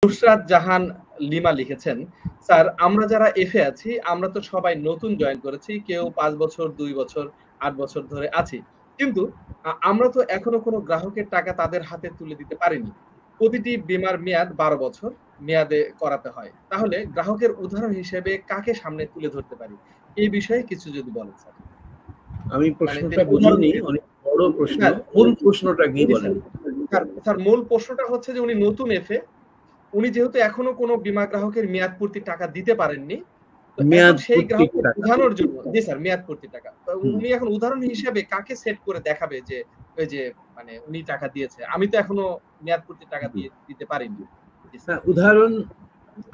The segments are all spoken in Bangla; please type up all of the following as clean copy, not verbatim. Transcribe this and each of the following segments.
নুসরাত জাহান লিমা লিখেছেন, স্যার আমরা যারা এফে আছি আমরা তো সবাই নতুন জয়েন করেছি, কেউ 5 বছর 2 বছর 8 বছর ধরে আছি, কিন্তু আমরা তো এখনো কোনো গ্রাহকের টাকা তাদের হাতে তুলে দিতে পারিনি। প্রতিটি বীমার মেয়াদ 12 বছর মেয়াদে করাতে হয়। তাহলে গ্রাহকের উদাহরণ হিসেবে কাকে সামনে তুলে ধরতে পারি, এই বিষয়ে কিছু যদি বলেন স্যার। আমি প্রশ্নটা বুঝিনি, অনেক বড় প্রশ্ন। মূল প্রশ্নটা কি বলেন স্যার? মূল প্রশ্নটা হচ্ছে যে উনি নতুন এফে, উনি যেহেতু এখনো কোনো বীমা গ্রাহকের মেয়াদ পূর্তির টাকা দিতে পারেননি, সেই গ্রাহককে বোঝানোর জন্য, জি স্যার, মেয়াদ পূর্তির টাকা, উনি এখন উদাহরণ হিসেবে কাকে সেট করে দেখাবে যে ওই যে মানে উনি টাকা দিয়েছে, আমি তো এখনো মেয়াদ পূর্তির টাকা দিতে পারিনি। উদাহরণ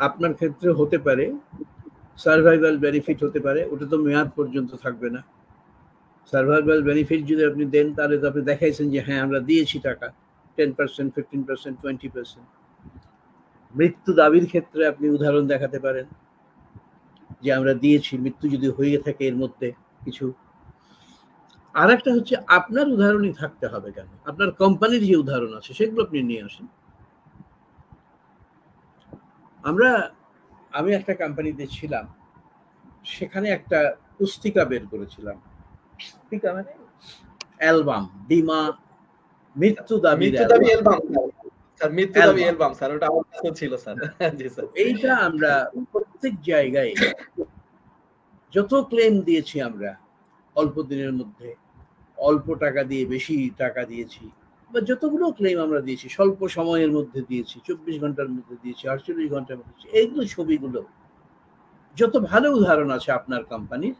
আপনার ক্ষেত্রে হতে পারে সার্ভাইভাল বেনিফিট হতে পারে, ওটা তো মেয়াদ পর্যন্ত থাকবে না। সার্ভাইভাল বেনিফিট যদি আপনি দেন তাহলে তো আপনি দেখাইছেন যে হ্যাঁ আমরা দিয়েছি টাকা 10%, 15%, 20%। মৃত্যু দাবির ক্ষেত্রে আপনি উদাহরণ দেখাতে পারেন যে আমরা দিয়েছি, মৃত্যু যদি হয়ে থাকে এর মধ্যে কিছু। আর একটা হচ্ছে আপনার উদাহরণই থাকতে হবে কেন, আপনার কোম্পানির যে উদাহরণ আছে সেগুলো আপনি নিয়ে আসেন। আমি একটা কোম্পানিতে ছিলাম, সেখানে একটা পুস্তিকা বের করেছিলাম, পুস্তিকা মানে অ্যালবাম, বীমা মৃত্যু দাবি অ্যালবাম স্যার, মৃত্যু দাবি অ্যালবাম স্যার, ওটা আমার কাছে ছিল স্যার। জি স্যার। এইটা আমরা প্রত্যেক জায়গায় যত ক্লেম দিয়েছি, আমরা অল্প দিনের মধ্যে অল্প টাকা দিয়ে বেশি টাকা দিয়েছি, বা যতগুলো ক্লেম আমরা দিয়েছি স্বল্প সময়ের মধ্যে দিয়েছি, 24 ঘন্টার মধ্যে দিয়েছি, 48 ঘন্টার মধ্যে দিয়েছি, এইগুলো ছবিগুলো যত ভালো উদাহরণ আছে আপনার কোম্পানির,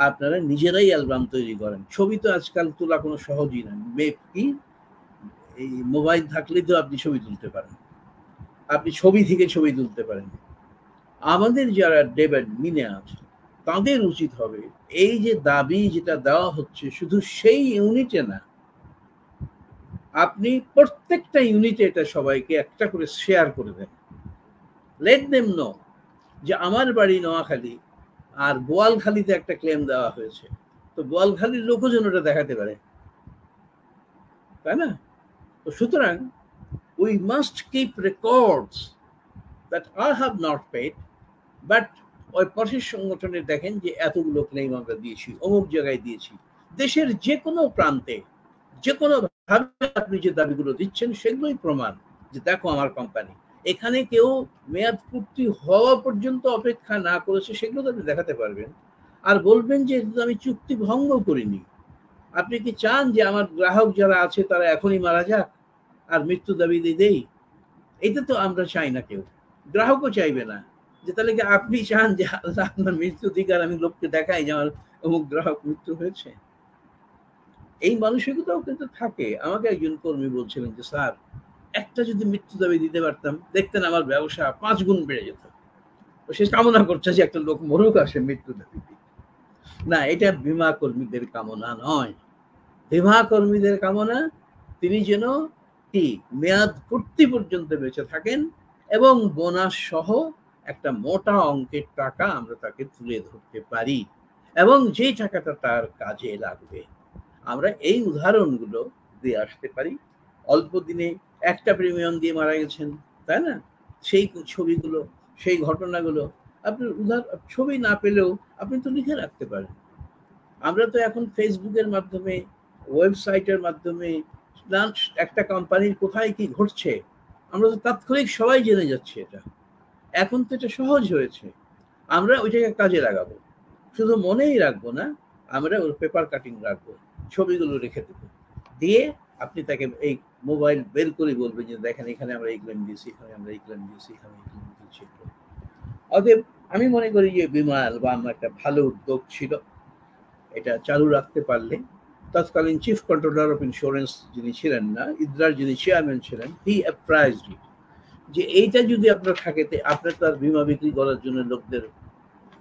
আপনারা নিজেরাই অ্যালবাম তৈরি করেন। ছবি তো আজকাল তোলা কোনো সহজই না, কি এই মোবাইল থাকলে তো আপনি ছবি তুলতে পারেন, আপনি ছবি থেকে ছবি তুলতে পারেন। আমাদের যারা ডেভিড মিনে আছে তাদের উচিত হবে এই যে দাবি যেটা দেওয়া হচ্ছে শুধু সেই ইউনিটে না, আপনি প্রত্যেকটা ইউনিটে এটা সবাইকে একটা করে শেয়ার করে দেন। লেট দেম নো যে আমার বাড়ি নোয়াখালী আর বোয়ালখালীতে একটা ক্লেম দেওয়া হয়েছে, তো বোয়ালখালীর লোকও যেন ওটা দেখাতে পারে, তাই না? তো সুতরাং we must keep records that I have not paid, but ওই পাশের সংগঠনে দেখেন যে এতগুলো ক্লেম আমরা দিয়েছি, অমুক জায়গায় দিয়েছি। দেশের যে কোনো প্রান্তে যে কোনো ভাবে আপনি যে দাবিগুলো দিচ্ছেন সেগুলোই প্রমাণ যে দেখো আমার কোম্পানি এখানে কেউ মেয়াদ পূর্তি হওয়া পর্যন্ত অপেক্ষা না করেছে, সেগুলো তো আপনি দেখাতে পারবেন। আর বলবেন যে আমি চুক্তি ভঙ্গ করিনি। আপনি কি চান যে আমার গ্রাহক যারা আছে তারা এখনই মারা যাক আর মৃত্যু দাবি দেই? এইটা তো আমরা চাই না, কেউ গ্রাহকও চাইবে না। যে তাহলে কি আপনি চান যে আল্লাহ আপনার মৃত্যু দিক আর আমি লোককে দেখাই যে আমার অমুক গ্রাহক মৃত্যু হয়েছে? এই মানসিকতাও কিন্তু থাকে। আমাকে একজন কর্মী বলছিলেন যে স্যার, একটা যদি মৃত্যু দাবি দিতে পারতাম দেখতেন আমার ব্যবসা 5 গুণ বেড়ে যেত। সে কামনা করছে যে একটা লোক মরুক আসে মৃত্যু দাবি। না, এটা বীমা কর্মীদের কামনা নয়। বীমা কর্মীদের কামনা তিনি যেন কি মেয়াদ পূর্তি পর্যন্ত বেঁচে থাকেন এবং বোনাস সহ একটা মোটা অঙ্কের টাকা আমরা তাকে তুলে ধরতে পারি এবং যে টাকাটা তার কাজে লাগবে। আমরা এই উদাহরণগুলো দিয়ে আসতে পারি। অল্প দিনে একটা প্রিমিয়াম দিয়ে মারা গেছেন, তাই না? সেই ছবিগুলো, সেই ঘটনাগুলো আপনি ছবি না পেলেও আপনি তো লিখে রাখতে পারেন। আমরা তো এখন ফেসবুকের মাধ্যমে, ওয়েবসাইটের মাধ্যমে একটা কোম্পানির কোথায় কি ঘটছে আমরা তো তাৎক্ষণিক সবাই জেনে যাচ্ছি। এটা এখন তো এটা সহজ হয়েছে, আমরা ওইটাকে কাজে লাগাবো। শুধু মনেই রাখবো না, আমরা ওর পেপার কাটিং রাখবো, ছবিগুলো রেখে দেবো, দিয়ে আপনি তাকে এই মোবাইল বের করে বলবেন যে দেখেন এখানে আমরা এই ক্লেম দিয়েছি, এখানে আমরা এই ক্লেম দিয়েছি, এখানে এই ক্লেম দিয়েছি। অতএব আমি মনে করি যে বীমা অ্যালবাম একটা ভালো উদ্যোগ ছিল। এটা চালু রাখতে পারলে তৎকালীন চিফ কন্ট্রোলার অফ ইন্স্যুরেন্স যিনি ছিলেন না, ইদ্রার যিনি চেয়ারম্যান ছিলেন, হি অ্যাপ্রাইজড ইট যে এইটা যদি আপনার থাকে আপনার তার বীমা বিক্রি করার জন্য লোকদের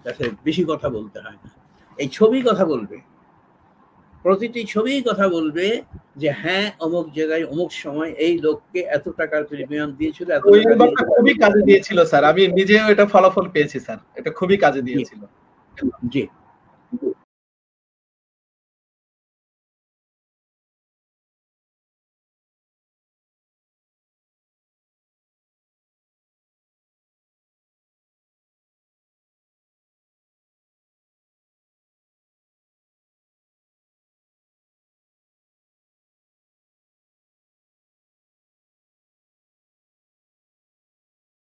কাছে বেশি কথা বলতে হয় না। এই ছবি কথা বলবে, প্রতিটি ছবি কথা বলবে যে হ্যাঁ অমুক জায়গায় অমুক সময় এই লোককে এত টাকার প্রিমিয়াম দিয়েছিল। খুবই কাজে দিয়েছিল স্যার, আমি নিজেও এটা ফলাফল পেয়েছি স্যার, এটা খুবই কাজে দিয়েছিল। জি,